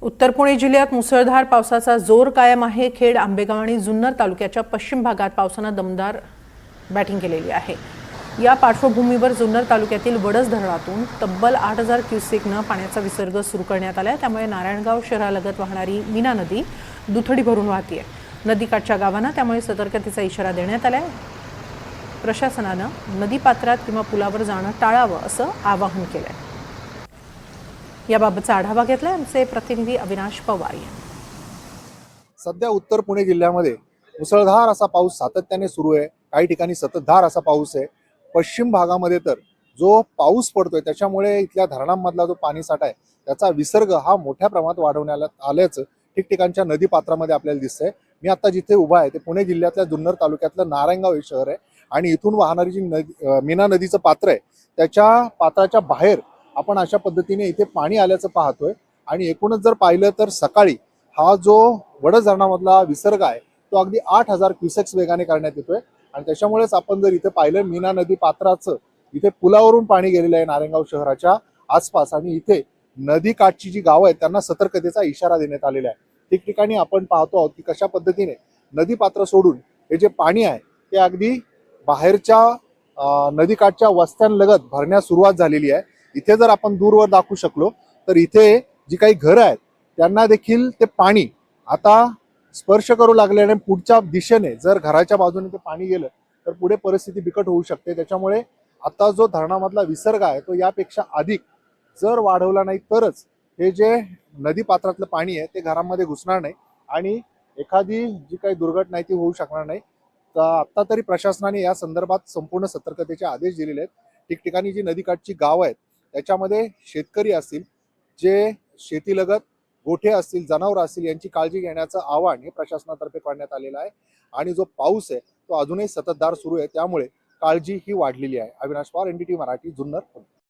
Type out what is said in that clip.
उत्तर पुणे जिल्ह्यात मुसळधार पावसाचा जोर कायम आहे। खेड, आंबेगाव आणि जुन्नर तालुक्याच्या पश्चिम भागात पावसानं दमदार बॅटिंग केलेली आहे। या पार्श्वभूमीवर जुन्नर तालुक्यातील वडस धरणातून तब्बल 8000 क्युसेकनं पाण्याचा विसर्ग सुरू करण्यात आला आहे। त्यामुळे नारायणगाव शहरालगत वाहणारी मीना नदी दुथडी भरून वाहते आहे। नदीकाठच्या गावांना त्यामुळे सतर्कतेचा इशारा देण्यात आला आहे। प्रशासनानं नदीपात्रात किंवा पुलावर जाणं टाळावं असं आवाहन केलं आहे। याबाबतचा आढावा घेतलाय आमचे प्रतिनिधी अविनाश पवार यांनी। सध्या उत्तर पुणे जिल्ह्यामध्ये मुसळधार असा पाऊस सातत्याने सुरू आहे। काही ठिकाणी सततधार असा पाऊस आहे। पश्चिम भागामध्ये तर जो पाऊस पडतोय त्याच्यामुळे इथल्या धरणांमधला जो पाणीसाठा आहे त्याचा विसर्ग हा मोठ्या प्रमाणात वाढवण्यात आल्याचं ठिकठिकाणच्या नदीपात्रामध्ये आपल्याला दिसतंय। मी आता जिथे उभा आहे ते पुणे जिल्ह्यातल्या जुन्नर तालुक्यातलं नारायणगाव हे शहर आहे आणि इथून वाहणारी जी मीना नदीचं पात्र आहे त्याच्या पात्राच्या बाहेर आपण अशा पद्धतीने इथे पाणी आल्याचं पाहतोय। आणि एकूणच जर पाहिलं तर सकाळी हा जो वडस धरणामधला विसर्ग आहे तो अगदी 8000 क्युसेक्स वेगाने करण्यात येतोय आणि त्याच्यामुळेच आपण जर इथे पाहिलं मीना नदी पात्राचं इथे पुलावरून पाणी गेलेलं आहे नारायणगाव शहराच्या आसपास आणि इथे नदीकाठची जी गावं आहेत त्यांना सतर्कतेचा इशारा देण्यात आलेला आहे। ठिकठिकाणी आपण पाहतो आहोत की कशा पद्धतीने नदी पात्र सोडून हे जे पाणी आहे ते अगदी बाहेरच्या नदीकाठच्या वस्त्यांलगत भरण्यास सुरुवात झालेली आहे। इथे जर आपण दूरवर दाखवू शकलो तर इथे जी काही घरं आहेत त्यांना देखील ते पाणी आता स्पर्श करू लागल्याने पुढच्या दिशेने जर घराच्या बाजूने ते पाणी गेलं तर पुढे परिस्थिती बिकट होऊ शकते। त्याच्यामुळे आता जो धरणामधला विसर्ग आहे तो यापेक्षा अधिक जर वाढवला नाही तरच हे जे नदी पात्रातलं पाणी आहे ते घरामध्ये घुसणार नाही आणि एखादी जी काही दुर्घटना आहे ती होऊ शकणार नाही। तर आता तरी प्रशासनाने या संदर्भात संपूर्ण सतर्कतेचे आदेश दिलेले आहेत। ठिकठिकाणी जी नदीकाठची गावं आहेत त्याच्यामध्ये शेतकरी असतील, जे शेतीलगत गोठे असतील, जनावर असतील यांची काळजी घेण्याचं आवाहन हे प्रशासनातर्फे करण्यात आलेलं आहे। आणि जो पाऊस आहे तो अजूनही सततधार सुरू आहे त्यामुळे काळजी ही वाढलेली आहे। अविनाश पवार, NDTV मराठी, जुन्नर।